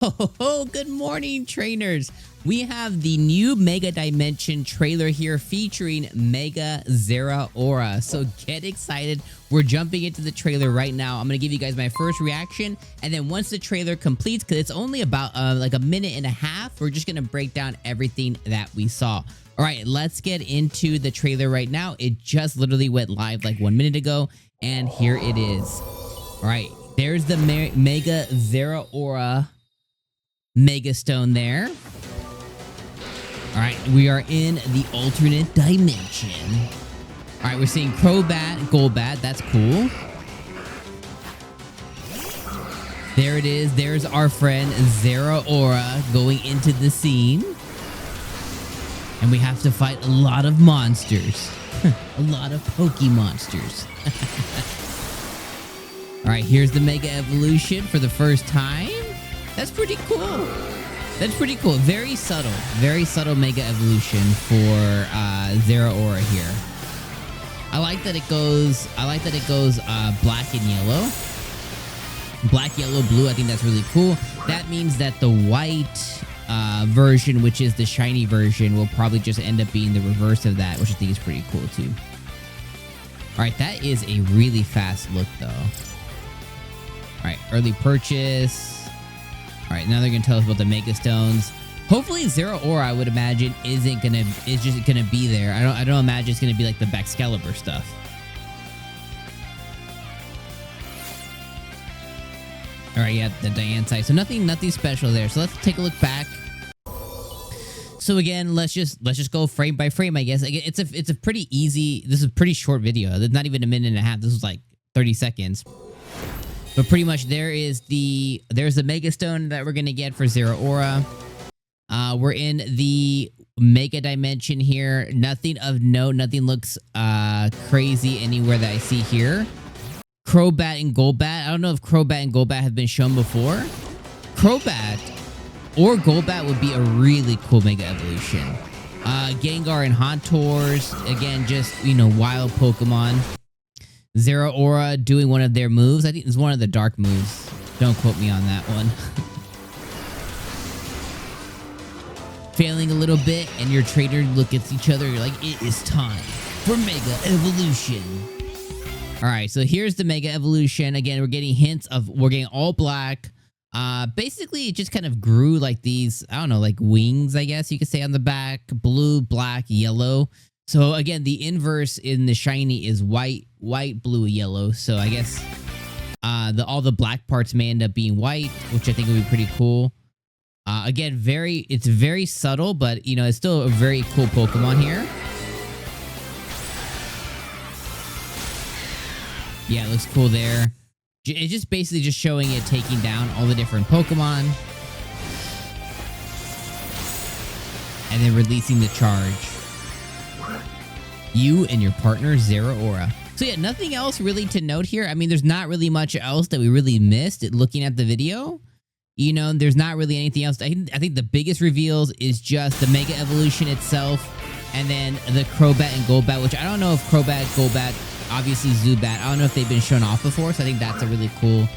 Good morning, trainers. We have the new Mega Dimension trailer here featuring Mega Zeraora. So get excited. We're jumping into the trailer right now. I'm going to give you guys my first reaction. And then once the trailer completes, because it's only about like a minute and a half, we're just going to break down everything that we saw. All right, let's get into the trailer right now. It just literally went live like 1 minute ago. And here it is. All right, there's the Mega Zeraora Mega Stone there. All right, we are in the alternate dimension. All right, we're seeing Crobat, Golbat. That's cool. There it is. There's our friend Zeraora going into the scene. And we have to fight a lot of monsters. A lot of Pokemonsters. All right, here's the Mega Evolution for the first time. That's pretty cool. That's pretty cool. Very subtle Mega Evolution for Zeraora here. I like that it goes black and yellow. Black, yellow, blue. I think that's really cool. That means that the white version, which is the shiny version, will probably just end up being the reverse of that, which I think is pretty cool too. All right, that is a really fast look though. All right, early purchase. All right, now they're gonna tell us about the Mega Stones. Hopefully, Zeraora, I would imagine, is just gonna be there. I don't imagine it's gonna be like the Baxcalibur stuff. All right, yeah, the Diane side. So nothing special there. So let's take a look back. So again, let's just go frame by frame. I guess it's a pretty easy. This is a pretty short video. It's not even a minute and a half. This was like 30 seconds. But pretty much there's the Mega Stone that we're gonna get for Zeraora. We're in the Mega Dimension here. Nothing of note. Nothing looks crazy anywhere that I see here. Crobat and Golbat. I don't know if Crobat and Golbat have been shown before. Crobat or Golbat would be a really cool Mega Evolution. Gengar and Hauntors. Again, just, wild Pokemon. Zeraora doing one of their moves. I think it's one of the dark moves. Don't quote me on that one. Failing a little bit, and your trainer look at each other. You're like, it is time for Mega Evolution. All right, so here's the Mega Evolution. Again, we're getting hints of, we're getting all black. Basically, it just kind of grew like these, I don't know, like wings, I guess you could say on the back. Blue, black, yellow. So again, the inverse in the shiny is white, blue, yellow. So I guess all the black parts may end up being white, which I think would be pretty cool. Again, it's very subtle, but it's still a very cool Pokemon here. Yeah, it looks cool there. It's just basically just showing it taking down all the different Pokemon. And then releasing the charge. You and your partner, Zeraora. So yeah, nothing else really to note here. I mean, there's not really much else that we really missed looking at the video. There's not really anything else. I think the biggest reveals is just the Mega Evolution itself. And then the Crobat and Golbat, which I don't know if Crobat, Golbat, obviously Zubat, I don't know if they've been shown off before. So I think that's a really cool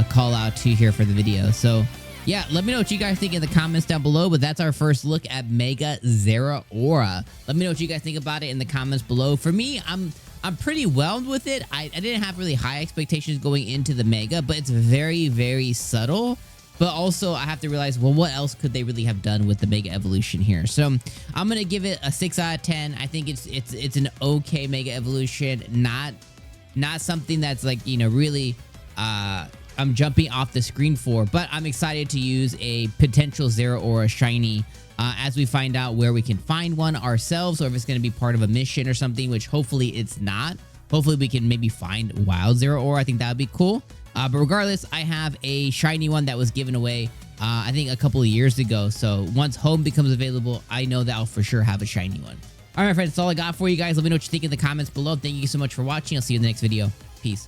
call out too here for the video. So yeah, let me know what you guys think in the comments down below. But that's our first look at Mega Zeraora. Let me know what you guys think about it in the comments below. For me, I'm pretty whelmed with it. I didn't have really high expectations going into the Mega, but it's very, very subtle. But also, I have to realize, well, what else could they really have done with the Mega Evolution here? So I'm gonna give it a 6 out of 10. I think it's an okay Mega Evolution, not something that's like really I'm jumping off the screen for. But I'm excited to use a potential Zeraora shiny as we find out where we can find one ourselves, or if it's gonna be part of a mission or something, which hopefully it's not. Hopefully we can maybe find wild Zeraora. I think that would be cool. But regardless, I have a shiny one that was given away, I think a couple of years ago. So once home becomes available, I know that I'll for sure have a shiny one. All right, friends, that's all I got for you guys. Let me know what you think in the comments below. Thank you so much for watching. I'll see you in the next video. Peace.